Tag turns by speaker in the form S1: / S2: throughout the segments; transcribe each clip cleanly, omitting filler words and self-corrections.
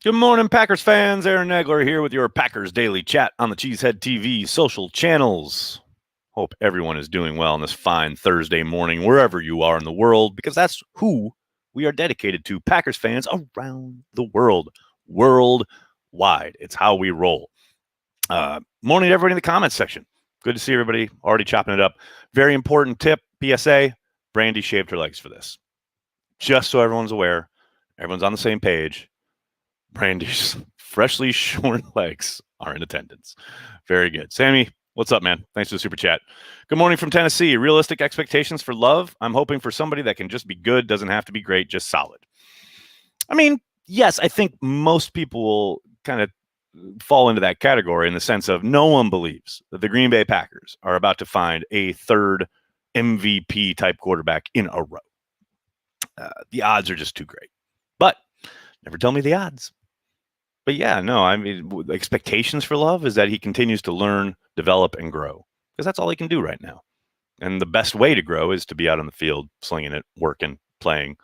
S1: Good morning, Packers fans. Aaron Nagler here with your Packers Daily Chat on the Cheesehead TV social channels. Hope everyone is doing well on this fine Thursday morning, wherever you are in the world, because that's who we are dedicated to, Packers fans around the world, worldwide. It's how we roll. Morning to everybody in the comments section. Good to see everybody already chopping it up. Very important tip, PSA, Brandy shaved her legs for this. Just so everyone's aware, everyone's on the same page. Brandy's freshly shorn legs are in attendance. Very good. Sammy, what's up, man? Thanks for the super chat. Good morning from Tennessee. Realistic expectations for love? I'm hoping for somebody that can just be good, doesn't have to be great, just solid. I mean, yes, I think most people will kind of fall into that category in the sense of no one believes that the Green Bay Packers are about to find a third MVP type quarterback in a row. The odds are just too great. But never tell me the odds. But yeah, no, I mean, expectations for Love is that he continues to learn, develop, and grow, because that's all he can do right now. And the best way to grow is to be out on the field, slinging it, working, playing.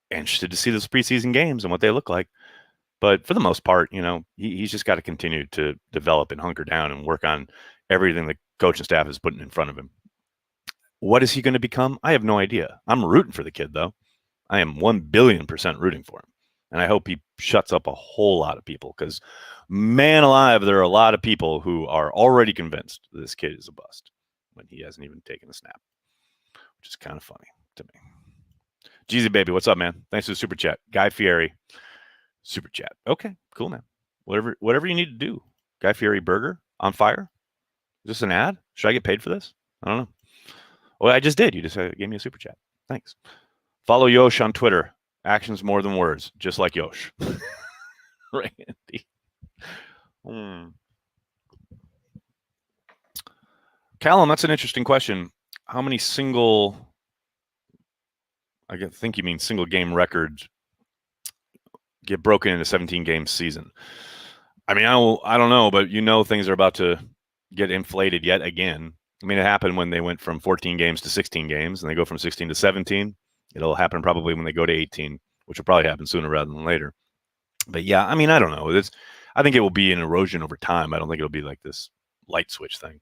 S1: Interested to see those preseason games and what they look like. But for the most part, you know, he's just got to continue to develop and hunker down and work on everything the coaching staff is putting in front of him. What is he going to become? I have no idea. I'm rooting for the kid, though. I am 1,000,000,000% rooting for him. And I hope he shuts up a whole lot of people, because, man alive, there are a lot of people who are already convinced this kid is a bust when he hasn't even taken a snap, which is kind of funny to me. Jeezy Baby, what's up, man? Thanks for the super chat. Guy Fieri, super chat. Okay, cool, man. Whatever you need to do. Guy Fieri burger on fire? Is this an ad? Should I get paid for this? I don't know. Well, I just did. You just gave me a super chat. Thanks. Follow Yosh on Twitter. Actions more than words, just like Yosh. Randy. Callum, that's an interesting question. How many I think you mean single game records get broken in a 17-game season? I mean, I don't know, but you know things are about to get inflated yet again. I mean, it happened when they went from 14 games to 16 games, and they go from 16 to 17. It'll happen probably when they go to 18, which will probably happen sooner rather than later. But yeah, I mean, I don't know. I think it will be an erosion over time. I don't think it'll be like this light switch thing.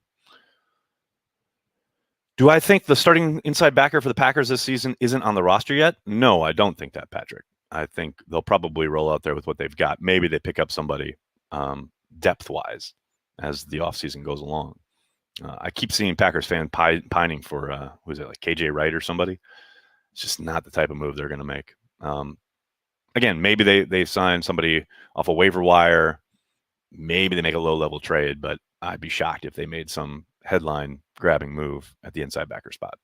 S1: Do I think the starting inside backer for the Packers this season isn't on the roster yet? No, I don't think that, Patrick. I think they'll probably roll out there with what they've got. Maybe they pick up somebody depth-wise as the offseason goes along. I keep seeing Packers fans pining for, who is it, like KJ Wright or somebody? It's just not the type of move they're going to make. Again, maybe they sign somebody off a waiver wire. Maybe they make a low-level trade, but I'd be shocked if they made some headline-grabbing move at the inside backer spot.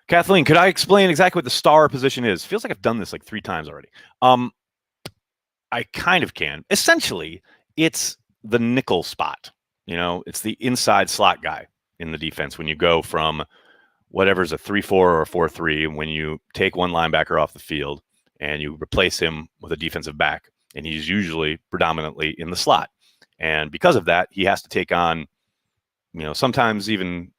S1: Kathleen, could I explain exactly what the star position is? Feels like I've done this like 3 times already. I kind of can. Essentially, it's the nickel spot. You know, it's the inside slot guy in the defense when you go from whatever's a 3-4 or a 4-3, when you take one linebacker off the field and you replace him with a defensive back, and he's usually predominantly in the slot. And because of that, he has to take on, you know, sometimes even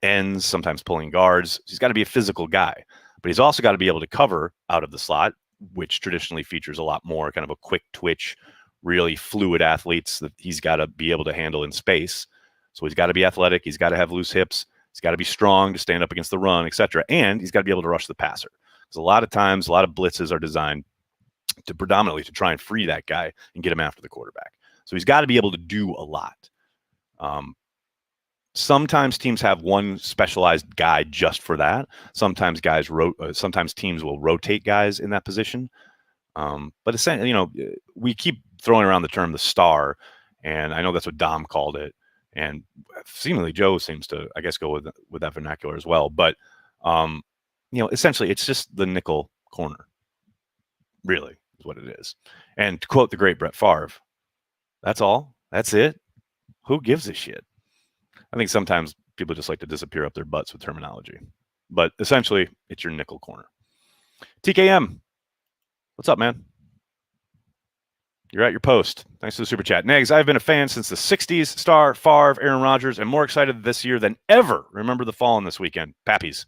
S1: ends, sometimes pulling guards. He's got to be a physical guy, but he's also got to be able to cover out of the slot, which traditionally features a lot more kind of a quick twitch, really fluid athletes that he's got to be able to handle in space. So he's got to be athletic. He's got to have loose hips. He's got to be strong to stand up against the run, etc. And he's got to be able to rush the passer. Because a lot of times, a lot of blitzes are designed to predominantly to try and free that guy and get him after the quarterback. So he's got to be able to do a lot. Sometimes teams have one specialized guy just for that. Sometimes sometimes teams will rotate guys in that position. But essentially, you know, we keep throwing around the term the star, and I know that's what Dom called it. And seemingly Joe seems to, I guess, go with that vernacular as well. But, you know, essentially it's just the nickel corner, really, is what it is. And to quote the great Brett Favre, that's all. That's it. Who gives a shit? I think sometimes people just like to disappear up their butts with terminology. But essentially, it's your nickel corner. TKM, what's up, man? You're at your post. Thanks for the super chat. Negs, I've been a fan since the 60s. Star, Favre, Aaron Rodgers, and more excited this year than ever. Remember the Fallen this weekend. Pappies.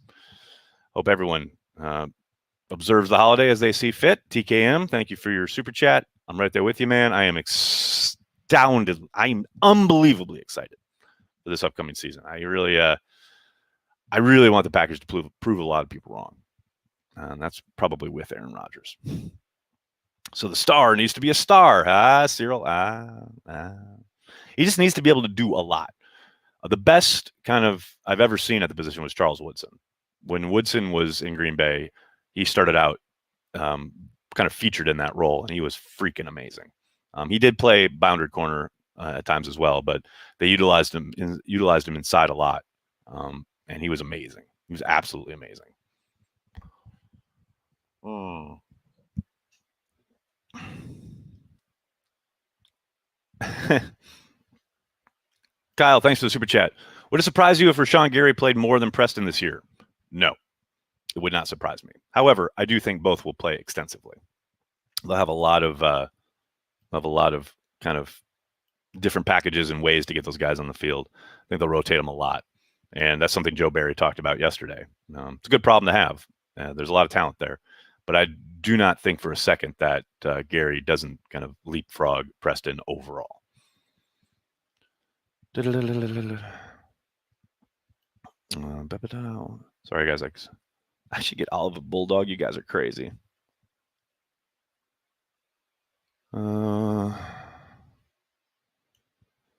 S1: Hope everyone observes the holiday as they see fit. TKM, thank you for your super chat. I'm right there with you, man. I am astounded. I'm unbelievably excited for this upcoming season. I really want the Packers to prove a lot of people wrong. And that's probably with Aaron Rodgers. So the star needs to be a star. Cyril. He just needs to be able to do a lot. The best kind of I've ever seen at the position was Charles Woodson. When Woodson was in Green Bay, he started out kind of featured in that role, and he was freaking amazing. He did play boundary corner at times as well, but they utilized him inside a lot, and he was amazing. He was absolutely amazing. Kyle, thanks for the super chat. Would it surprise you if Rashawn Gary played more than Preston this year? No, it would not surprise me. However, I do think both will play extensively. They'll have a lot of kind of different packages and ways to get those guys on the field. I think they'll rotate them a lot, and that's something Joe Barry talked about yesterday. It's a good problem to have. There's a lot of talent there, but I do not think for a second that Gary doesn't kind of leapfrog Preston overall. Sorry, guys. I should get Olive Bulldog. You guys are crazy.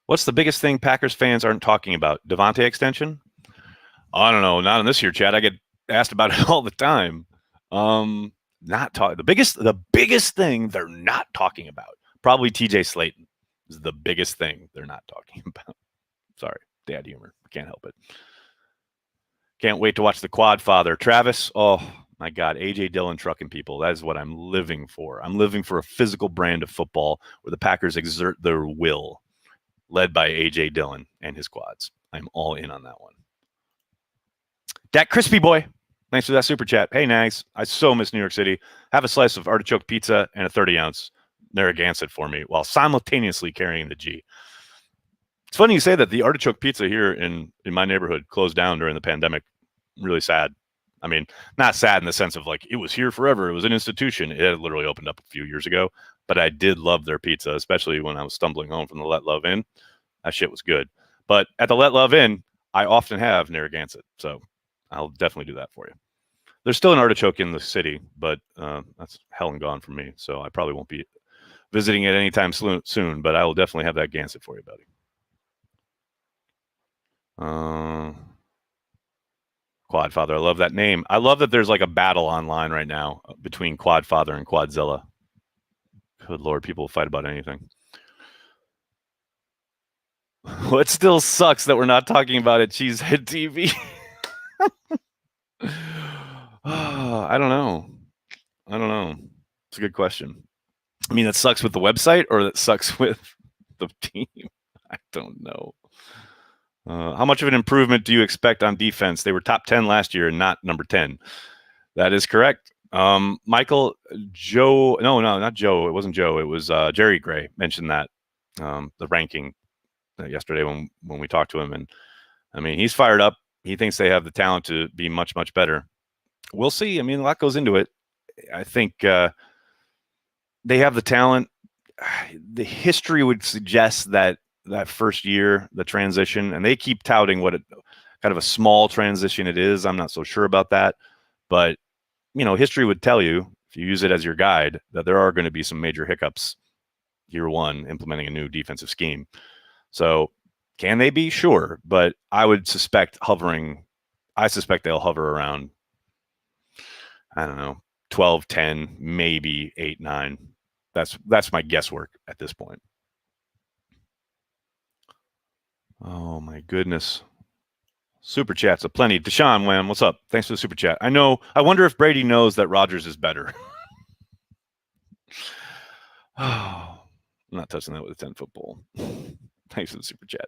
S1: What's the biggest thing Packers fans aren't talking about? Devontae extension? I don't know. Not in this year, Chad. I get asked about it all the time. Not talking. The biggest thing they're not talking about. Probably TJ Slayton is the biggest thing they're not talking about. Sorry, dad humor. Can't help it. Can't wait to watch the Quad Father. Travis, oh my God, A.J. Dillon trucking people. That is what I'm living for. I'm living for a physical brand of football where the Packers exert their will, led by A.J. Dillon and his quads. I'm all in on that one. Dak Crispy Boy, thanks for that super chat. Hey, Nags, I so miss New York City. Have a slice of artichoke pizza and a 30-ounce Narragansett for me while simultaneously carrying the G. It's funny you say that. The artichoke pizza here in my neighborhood closed down during the pandemic. Really sad. I mean, not sad in the sense of like it was here forever. It was an institution. It had literally opened up a few years ago, but I did love their pizza, especially when I was stumbling home from the Let Love Inn. That shit was good. But at the Let Love Inn, I often have Narragansett, so I'll definitely do that for you. There's still an artichoke in the city, but that's hell and gone for me, so I probably won't be visiting it anytime soon, but I will definitely have that Gansett for you, buddy. Quadfather. I love that name. I love that there's like a battle online right now between Quadfather and Quadzilla. Good Lord, people fight about anything. What still sucks that we're not talking about at Cheesehead TV? I don't know. It's a good question. I mean, that sucks with the website or that sucks with the team? I don't know. How much of an improvement do you expect on defense? They were top 10 last year and not number 10. That is correct. Michael, Joe, no, not Joe. It wasn't Joe. It was Jerry Gray mentioned that, the ranking yesterday when we talked to him. And I mean, he's fired up. He thinks they have the talent to be much, much better. We'll see. I mean, a lot goes into it. I think they have the talent. The history would suggest that first year, the transition, and they keep touting what kind of a small transition it is. I'm not so sure about that, but history would tell you, if you use it as your guide, that there are going to be some major hiccups year one implementing a new defensive scheme. So can they be? Sure, but I would suspect I suspect they'll hover around, I don't know, 12, 10, maybe 8, 9. That's my guesswork at this point. Oh my goodness. Super chats aplenty. Deshaun Wham, what's up? Thanks for the super chat. I wonder if Brady knows that Rodgers is better. I'm not touching that with a 10-foot pole. Thanks for the super chat.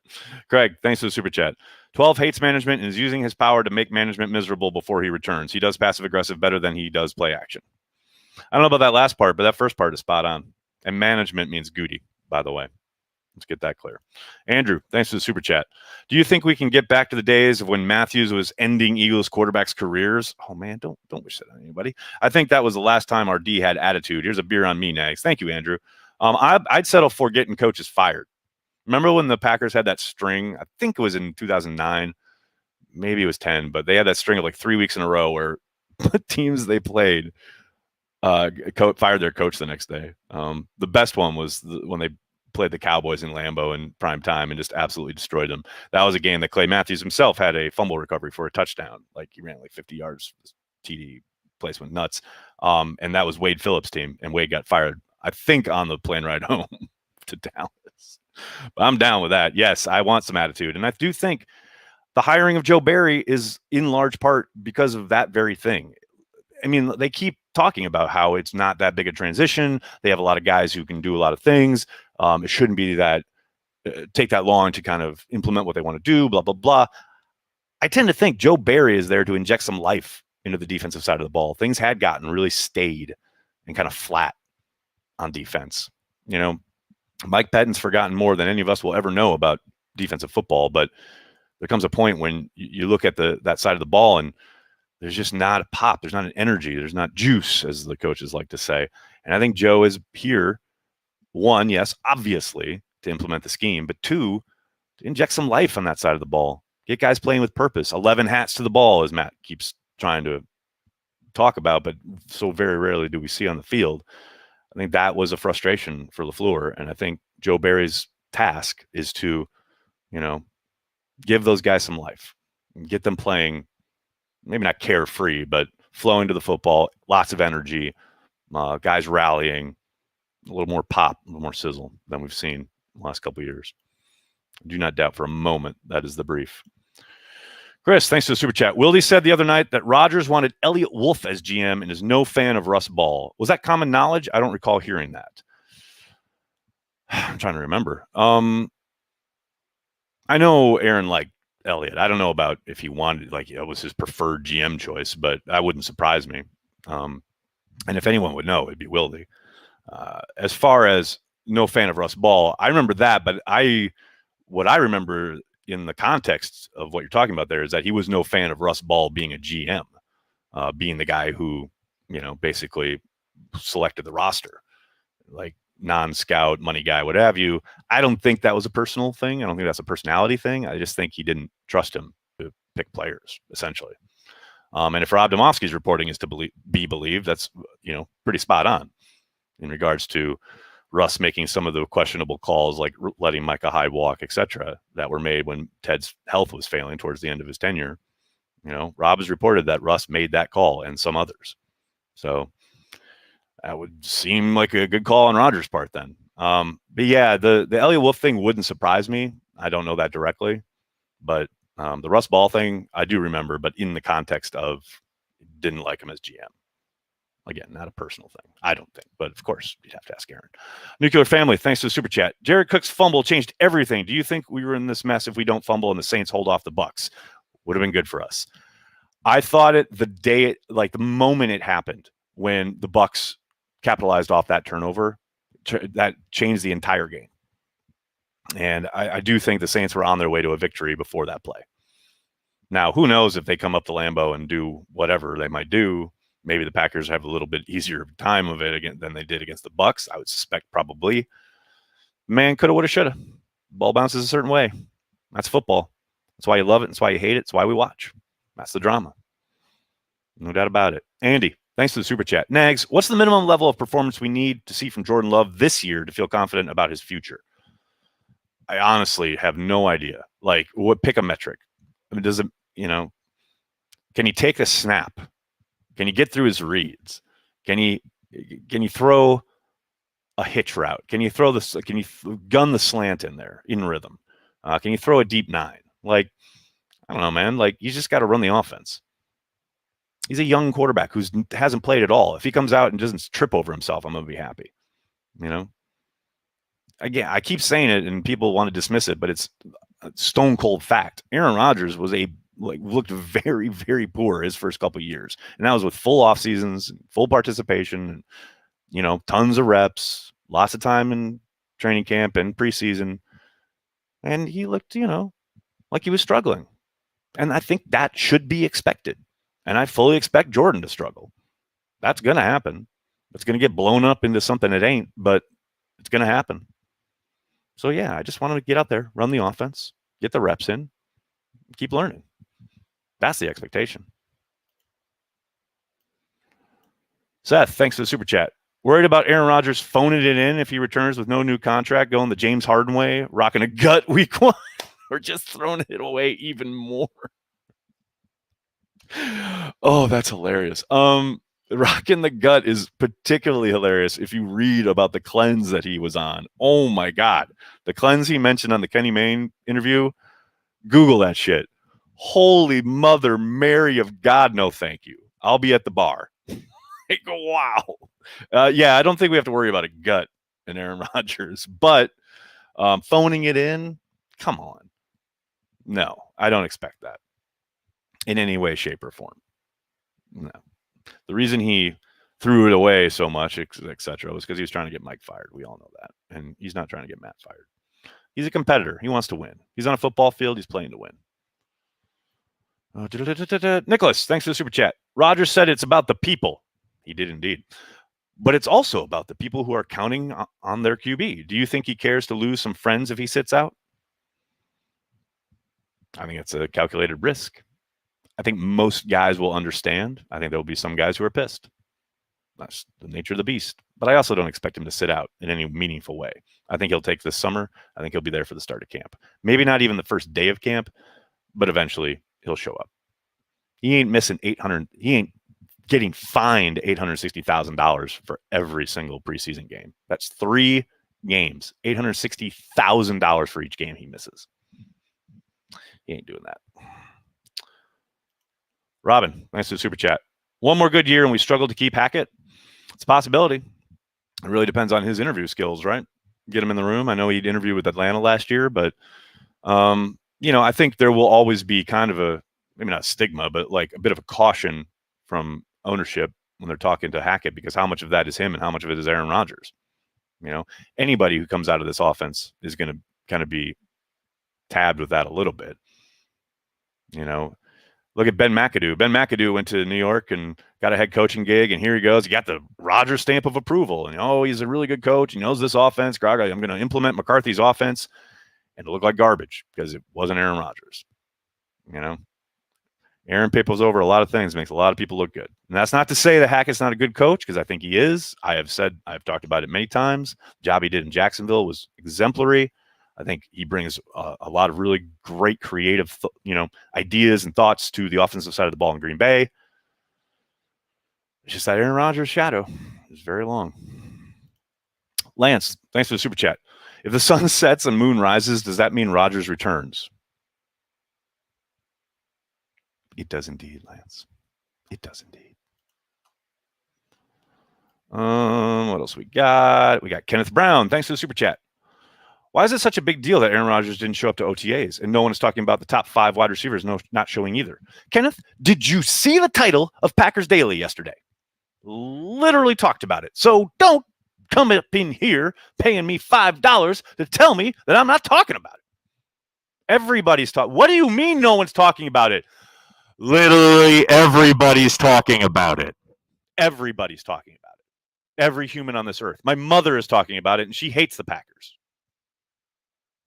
S1: Craig, thanks for the super chat. 12 hates management and is using his power to make management miserable before he returns. He does passive aggressive better than he does play action. I don't know about that last part, but that first part is spot on. And management means Goody, by the way. Let's get that clear. Andrew, thanks for the super chat. Do you think we can get back to the days of when Matthews was ending Eagles quarterbacks' careers? Oh man, don't wish that on anybody. I think that was the last time our D had attitude. Here's a beer on me, Nags. Thank you, Andrew. I'd settle for getting coaches fired. Remember when the Packers had that string? I think it was in 2009. Maybe it was 10, but they had that string of like 3 weeks in a row where teams they played fired their coach the next day. The best one was when they played the Cowboys in Lambeau in prime time and just absolutely destroyed them. That was a game that Clay Matthews himself had a fumble recovery for a touchdown. Like he ran like 50 yards. TD place went nuts. And that was Wade Phillips' team, and Wade got fired, I think, on the plane ride home to Dallas. But I'm down with that. Yes, I want some attitude. And I do think the hiring of Joe Barry is in large part because of that very thing. I mean, they keep talking about how it's not that big a transition. They have a lot of guys who can do a lot of things. It shouldn't be that take that long to kind of implement what they want to do, blah, blah, blah. I tend to think Joe Barry is there to inject some life into the defensive side of the ball. Things had gotten really staid and kind of flat on defense. You know, Mike Pettine's forgotten more than any of us will ever know about defensive football, but there comes a point when you look at that side of the ball and there's just not a pop. There's not an energy. There's not juice, as the coaches like to say. And I think Joe is here, one, yes, obviously, to implement the scheme, but two, to inject some life on that side of the ball. Get guys playing with purpose. 11 hats to the ball, as Matt keeps trying to talk about, but so very rarely do we see on the field. I think that was a frustration for LaFleur. And I think Joe Barry's task is to, give those guys some life and get them playing, maybe not carefree, but flowing to the football, lots of energy, guys rallying, a little more pop, a little more sizzle than we've seen the last couple of years. I do not doubt for a moment that is the brief. Chris, thanks for the super chat. Wildy said the other night that Rodgers wanted Elliott Wolf as GM and is no fan of Russ Ball. Was that common knowledge? I don't recall hearing that. I'm trying to remember. I know Aaron liked Elliott. I don't know about if he wanted, it was his preferred GM choice, but that wouldn't surprise me. And if anyone would know, it'd be Wildy. As far as no fan of Russ Ball, I remember that, but what I remember in the context of what you're talking about there is that he was no fan of Russ Ball being a GM, being the guy who, basically selected the roster, like non-scout, money guy, what have you. I don't think that was a personal thing. I don't think that's a personality thing. I just think he didn't trust him to pick players, essentially. And if Rob Domofsky's reporting is to be believed, that's, pretty spot on in regards to Russ making some of the questionable calls, like letting Micah Hyde walk, etc., that were made when Ted's health was failing towards the end of his tenure. Rob has reported that Russ made that call and some others. So that would seem like a good call on Rodgers' part then. But yeah, the Elliott Wolf thing wouldn't surprise me. I don't know that directly, but the Russ Ball thing I do remember, but in the context of didn't like him as GM. Again, not a personal thing, I don't think. But of course, you'd have to ask Aaron. Nuclear Family, thanks for the super chat. Jared Cook's fumble changed everything. Do you think we were in this mess if we don't fumble and the Saints hold off the Bucs? Would have been good for us. I thought it the moment it happened, when the Bucs capitalized off that turnover, that changed the entire game. And I do think the Saints were on their way to a victory before that play. Now, who knows if they come up to Lambeau and do whatever they might do. Maybe the Packers have a little bit easier time of it again than they did against the Bucs. I would suspect probably. Man, coulda, woulda, shoulda. Ball bounces a certain way. That's football. That's why you love it. That's why you hate it. It's why we watch. That's the drama. No doubt about it. Andy, thanks for the super chat. Nags, what's the minimum level of performance we need to see from Jordan Love this year to feel confident about his future? I honestly have no idea. Pick a metric. I mean, does it, can he take a snap? Can he get through his reads? Can he throw a hitch route? Can you gun the slant in there in rhythm? Can you throw a deep nine? I don't know, man. You just got to run the offense. He's a young quarterback who hasn't played at all. If he comes out and doesn't trip over himself, I'm going to be happy. Again, I keep saying it and people want to dismiss it, but it's a stone cold fact. Aaron Rodgers was looked very, very poor his first couple of years. And that was with full off seasons, full participation, tons of reps, lots of time in training camp and preseason. and he looked, like he was struggling. And I think that should be expected. And I fully expect Jordan to struggle. That's going to happen. It's going to get blown up into something it ain't, but it's going to happen. So, yeah, I just want to get out there, run the offense, get the reps in, keep learning. That's the expectation. Seth, thanks for the super chat. Worried about Aaron Rodgers phoning it in if he returns with no new contract, going the James Harden way, rocking a gut week 1, or just throwing it away even more? Oh, that's hilarious. Rocking the gut is particularly hilarious if you read about the cleanse that he was on. Oh my God. The cleanse he mentioned on the Kenny Mayne interview, Google that shit. Holy Mother Mary of God, no thank you. I'll be at the bar. Wow. Yeah, I don't think we have to worry about a gut in Aaron Rodgers, but phoning it in, come on. No, I don't expect that in any way, shape, or form. No. The reason he threw it away so much, etc., was because he was trying to get Mike fired. We all know that. And he's not trying to get Matt fired. He's a competitor. He wants to win. He's on a football field. He's playing to win. Nicholas, thanks for the super chat. Rodgers said it's about the people. He did indeed. But it's also about the people who are counting on their QB. Do you think he cares to lose some friends if he sits out? I think it's a calculated risk. I think most guys will understand. I think there will be some guys who are pissed. That's the nature of the beast. But I also don't expect him to sit out in any meaningful way. I think he'll take this summer. I think he'll be there for the start of camp. Maybe not even the first day of camp, but eventually he'll show up. He ain't missing $800. He ain't getting fined $860,000 for every single preseason game. That's 3 games, $860,000 for each game he misses. He ain't doing that. Robin, thanks for the super chat. One more good year and we struggle to keep Hackett. It's a possibility. It really depends on his interview skills, right? Get him in the room. I know he'd interviewed with Atlanta last year, but I think there will always be kind of a, maybe not a stigma, but like a bit of a caution from ownership when they're talking to Hackett, because how much of that is him and how much of it is Aaron Rodgers? Anybody who comes out of this offense is going to kind of be tabbed with that a little bit. Look at Ben McAdoo. Ben McAdoo went to New York and got a head coaching gig, and here he goes. He got the Rodgers stamp of approval. And, he's a really good coach. He knows this offense. I'm going to implement McCarthy's offense, and it looked like garbage because it wasn't Aaron Rodgers. Aaron papers over a lot of things, makes a lot of people look good. And that's not to say that Hackett's not a good coach, because I think he is. I've talked about it many times. The job he did in Jacksonville was exemplary. I think he brings a lot of really great creative, ideas and thoughts to the offensive side of the ball in Green Bay. It's just that Aaron Rodgers' shadow is very long. Lance, thanks for the super chat. If the sun sets and moon rises, does that mean Rodgers returns? It does indeed, Lance. It does indeed. What else we got? We got Kenneth Brown. Thanks for the super chat. Why is it such a big deal that Aaron Rodgers didn't show up to OTAs and no one is talking about the top 5 wide receivers not showing either? Kenneth, did you see the title of Packers Daily yesterday? Literally talked about it. So don't come up in here paying me $5 to tell me that I'm not talking about it. Everybody's talking. What do you mean no one's talking about it? Literally everybody's talking about it. Everybody's talking about it. Every human on this earth. My mother is talking about it, and she hates the Packers.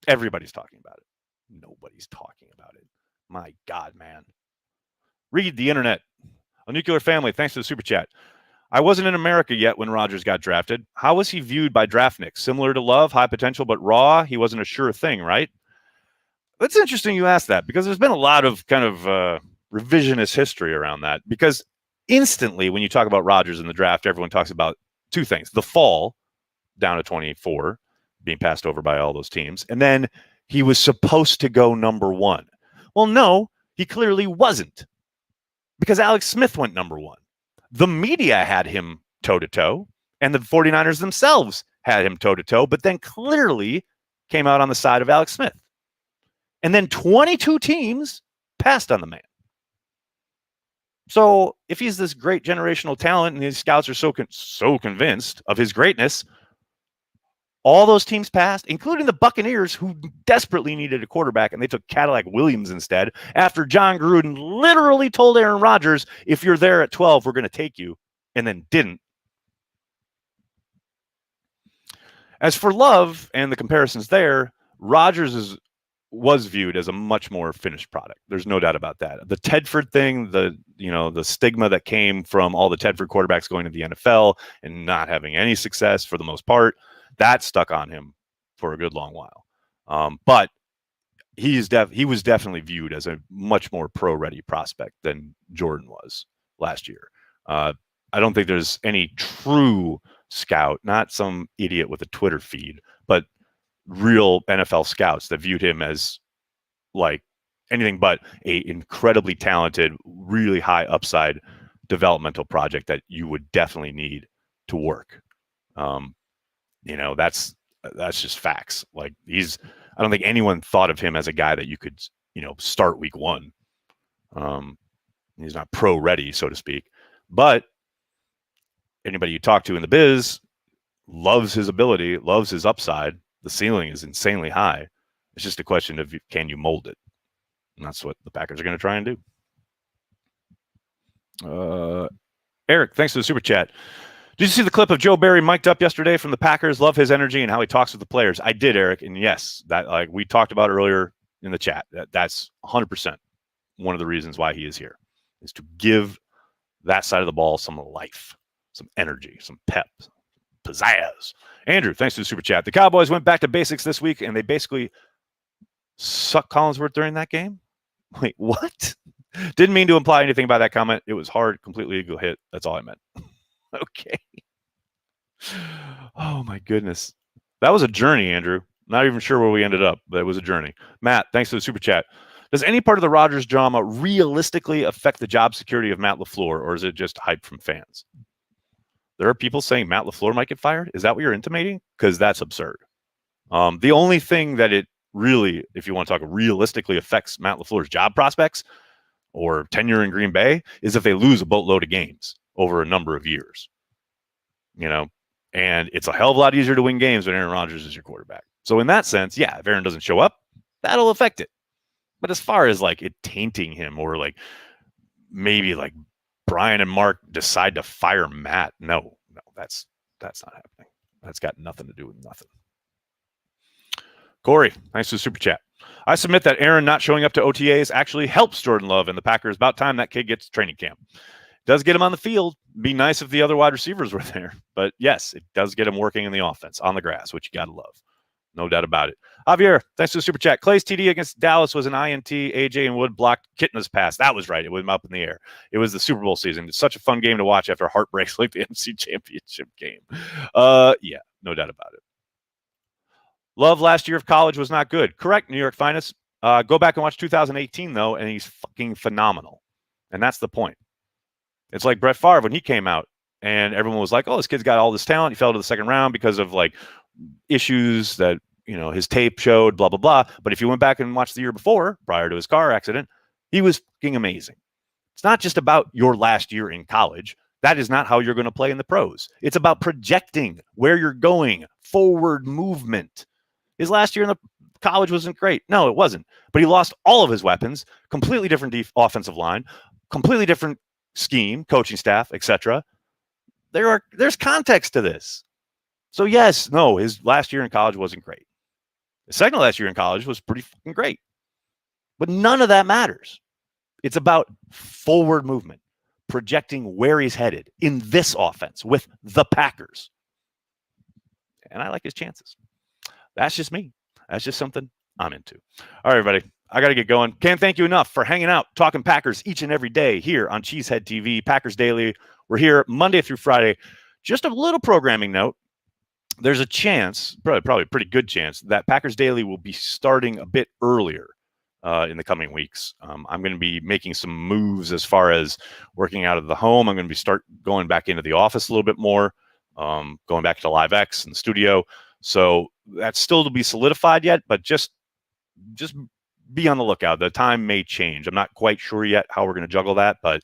S1: Everybody's talking about it. Nobody's talking about it. My God, man. Read the internet. A Nuclear Family, thanks for the super chat. I wasn't in America yet when Rodgers got drafted. How was he viewed by draftniks? Similar to Love, high potential but raw? He wasn't a sure thing, right? It's interesting you asked that, because there's been a lot of kind of revisionist history around that. Because instantly, when you talk about Rodgers in the draft, everyone talks about 2 things. The fall, down to 24, being passed over by all those teams. And then he was supposed to go number 1. Well, no, he clearly wasn't, because Alex Smith went number 1. The media had him toe-to-toe, and the 49ers themselves had him toe-to-toe, but then clearly came out on the side of Alex Smith. And then 22 teams passed on the man. So if he's this great generational talent and these scouts are so convinced of his greatness, all those teams passed, including the Buccaneers, who desperately needed a quarterback, and they took Cadillac Williams instead after John Gruden literally told Aaron Rodgers, if you're there at 12, we're going to take you, and then didn't. As for Love and the comparisons there, Rodgers was viewed as a much more finished product. There's no doubt about that. The Tedford thing, the stigma that came from all the Tedford quarterbacks going to the NFL and not having any success for the most part, that stuck on him for a good long while. But he was definitely viewed as a much more pro-ready prospect than Jordan was last year. I don't think there's any true scout, not some idiot with a Twitter feed, but real NFL scouts that viewed him as like anything but a incredibly talented, really high upside developmental project that you would definitely need to work. That's just facts. Like I don't think anyone thought of him as a guy that you could, start week one. He's not pro ready, so to speak, but anybody you talk to in the biz loves his ability, loves his upside. The ceiling is insanely high. It's just a question of can you mold it? And that's what the Packers are going to try and do. Eric, thanks for the super chat. Did you see the clip of Joe Barry mic'd up yesterday from the Packers? Love his energy and how he talks with the players. I did, Eric. And yes, that like we talked about earlier in the chat, that's 100% one of the reasons why he is here, is to give that side of the ball some life, some energy, some pep, pizzazz. Andrew, thanks for the super chat. The Cowboys went back to basics this week, and they basically sucked Collinsworth during that game. Wait, what? Didn't mean to imply anything by that comment. It was hard, completely legal hit. That's all I meant. Okay. Oh, my goodness. That was a journey, Andrew. Not even sure where we ended up, but it was a journey. Matt, thanks for the super chat. Does any part of the Rodgers drama realistically affect the job security of Matt LaFleur, or is it just hype from fans? There are people saying Matt LaFleur might get fired. Is that what you're intimating? Because that's absurd. The only thing that it really, if you want to talk realistically, affects Matt LaFleur's job prospects or tenure in Green Bay is if they lose a boatload of games over a number of years. And it's a hell of a lot easier to win games when Aaron Rodgers is your quarterback. So in that sense, yeah, if Aaron doesn't show up, that'll affect it. But as far as like it tainting him or like maybe like Brian and Mark decide to fire Matt, no, that's not happening. That's got nothing to do with nothing. Corey, thanks for the super chat. I submit that Aaron not showing up to OTAs actually helps Jordan Love and the Packers. About time that kid gets training camp. Does get him on the field. Be nice if the other wide receivers were there. But yes, it does get him working in the offense, on the grass, which you got to love. No doubt about it. Javier, thanks for the super chat. Clay's TD against Dallas was an INT. AJ and Wood blocked Kitna's pass. That was right. It went up in the air. It was the Super Bowl season. It's such a fun game to watch after heartbreaks like the NFC Championship game. Yeah, no doubt about it. Love last year of college was not good. Correct, New York Finest. Go back and watch 2018, though, and he's fucking phenomenal. And that's the point. It's like Brett Favre when he came out, and everyone was like, oh, this kid's got all this talent. He fell to the second round because of, like, issues that, his tape showed, blah, blah, blah. But if you went back and watched the year before, prior to his car accident, he was fucking amazing. It's not just about your last year in college. That is not how you're going to play in the pros. It's about projecting where you're going, forward movement. His last year in the college wasn't great. No, it wasn't. But he lost all of his weapons, completely different offensive line, completely different scheme, coaching staff, etc. There's context to this. So yes, no, his last year in college wasn't great. His second last year in college was pretty fucking great. But none of that matters. It's about forward movement, projecting where he's headed in this offense with the Packers. And I like his chances. That's just me. That's just something I'm into. All right, everybody. I got to get going. Can't thank you enough for hanging out, talking Packers each and every day here on Cheesehead TV, Packers Daily. We're here Monday through Friday. Just a little programming note. There's a chance, probably a pretty good chance, that Packers Daily will be starting a bit earlier in the coming weeks. I'm going to be making some moves as far as working out of the home. I'm going to be going back into the office a little bit more, going back to LiveX and the studio. So that's still to be solidified yet, but just be on the lookout. The time may change. I'm not quite sure yet how we're going to juggle that, but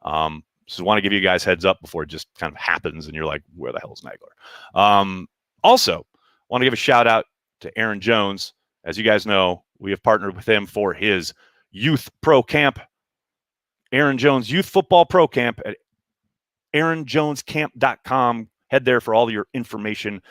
S1: so want to give you guys heads up before it just kind of happens and you're like, where the hell is Nagler? Also, Want to give a shout out to Aaron Jones. As you guys know, we have partnered with him for his Youth Pro Camp. Aaron Jones Youth Football Pro Camp at aaronjonescamp.com. Head there for all your information.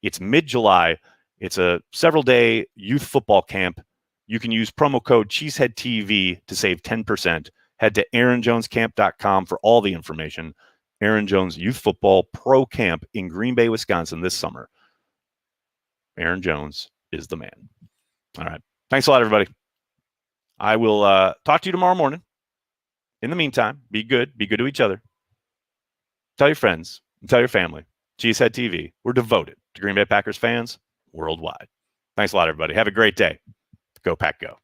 S1: It's mid-July. It's a several-day youth football camp. You can use promo code CheeseheadTV to save 10%. Head to aaronjonescamp.com for all the information. Aaron Jones Youth Football Pro Camp in Green Bay, Wisconsin this summer. Aaron Jones is the man. All right. Thanks a lot, everybody. I will talk to you tomorrow morning. In the meantime, be good. Be good to each other. Tell your friends and tell your family. Cheesehead TV. We're devoted to Green Bay Packers fans worldwide. Thanks a lot, everybody. Have a great day. Go Pack Go.